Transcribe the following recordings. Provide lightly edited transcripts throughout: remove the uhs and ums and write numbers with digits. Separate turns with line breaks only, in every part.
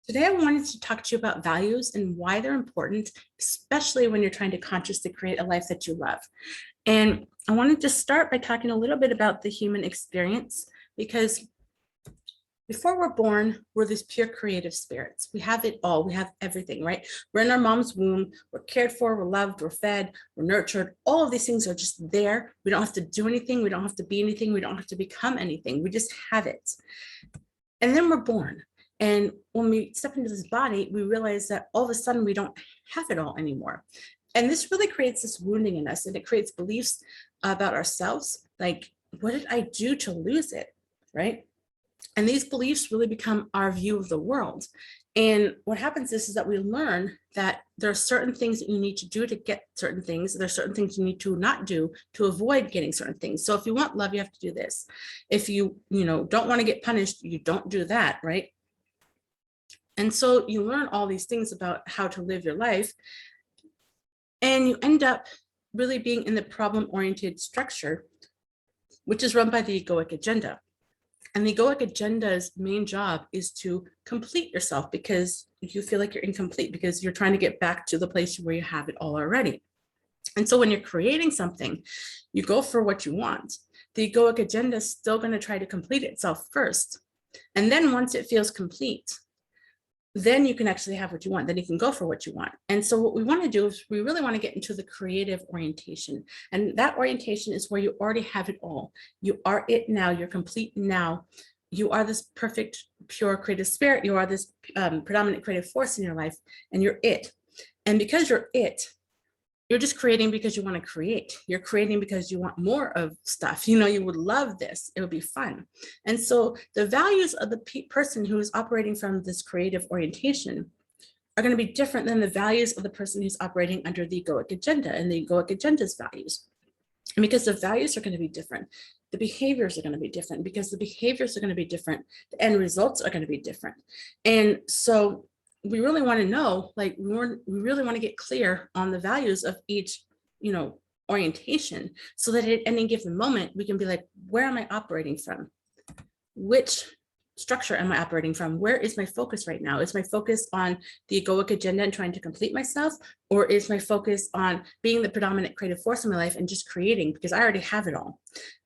Today, I wanted to talk to you about values and why they're important, especially when you're trying to consciously create a life that you love. And I wanted to start by talking a little bit about the human experience, because before we're born, we're these pure creative spirits. We have it all. We have everything, right? We're in our mom's womb. We're cared for. We're loved. We're fed. We're nurtured. All of these things are just there. We don't have to do anything. We don't have to be anything. We don't have to become anything. We just have it. And then we're born. And when we step into this body, we realize that all of a sudden we don't have it all anymore. And this really creates this wounding in us, and it creates beliefs about ourselves. Like, what did I do to lose it? Right? And these beliefs really become our view of the world. And what happens is that we learn that there are certain things that you need to do to get certain things. There are certain things you need to not do to avoid getting certain things. So if you want love, you have to do this. If you don't want to get punished, you don't do that, right? And so you learn all these things about how to live your life, and you end up really being in the problem-oriented structure, which is run by the Egoic Agenda. And the Egoic Agenda's main job is to complete yourself, because you feel like you're incomplete, because you're trying to get back to the place where you have it all already. And so when you're creating something, you go for what you want. The Egoic Agenda is still going to try to complete itself first. And then once it feels complete, then you can actually have what you want. Then you can go for what you want. And so what we want to do is we really want to get into the creative orientation. And that orientation is where you already have it all. You are it now. You're complete now. You are this perfect, pure creative spirit. You are this predominant creative force in your life, and you're it. And because you're it, you're just creating because you want to create. You're creating because you want more of stuff. You would love this. It would be fun. And so the values of the person who is operating from this creative orientation are going to be different than the values of the person who's operating under the Egoic Agenda and the Egoic Agenda's values. And because the values are going to be different, the behaviors are going to be different. Because the behaviors are going to be different, the end results are going to be different. And so we really want to know, like, we really want to get clear on the values of each, orientation, so that at any given moment, we can be like, where am I operating from? Which structure am I operating from? Where is my focus right now? Is my focus on the Egoic Agenda and trying to complete myself? Or is my focus on being the predominant creative force in my life and just creating, because I already have it all?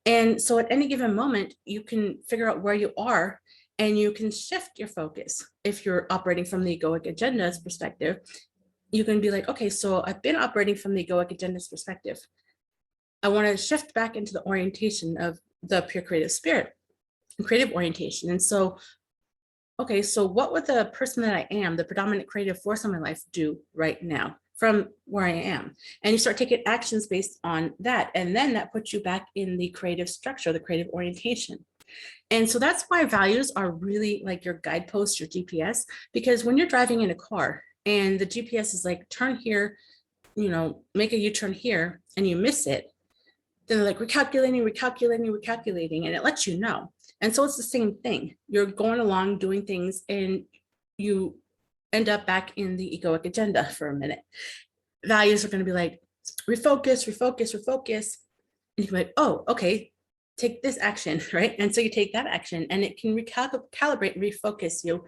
And so at any given moment, you can figure out where you are, and you can shift your focus. If you're operating from the Egoic Agenda's perspective, you can be like, okay, so I've been operating from the Egoic Agenda's perspective. I want to shift back into the orientation of the pure creative spirit and creative orientation. And so, okay, so what would the person that I am, the predominant creative force in my life, do right now from where I am? And you start taking actions based on that. And then that puts you back in the creative structure, the creative orientation. And so that's why values are really like your guidepost, your GPS, because when you're driving in a car and the GPS is like, turn here, make a U-turn here, and you miss it, then they're like recalculating, and it lets you know. And so it's the same thing. You're going along doing things, and you end up back in the Egoic Agenda for a minute. Values are going to be like, refocus. And you can be like, oh, okay, take this action, right? And so you take that action, and it can recalibrate, refocus you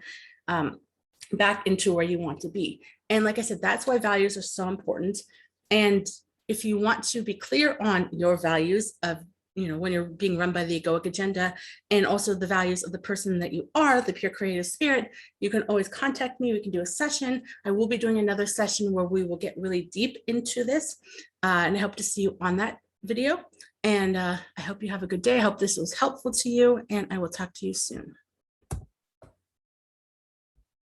back into where you want to be. And like I said, that's why values are so important. And if you want to be clear on your values of, when you're being run by the Egoic Agenda, and also the values of the person that you are, the pure creative spirit, you can always contact me. We can do a session. I will be doing another session where we will get really deep into this, and I hope to see you on that video. And I hope you have a good day. I hope this was helpful to you, and I will talk to you soon.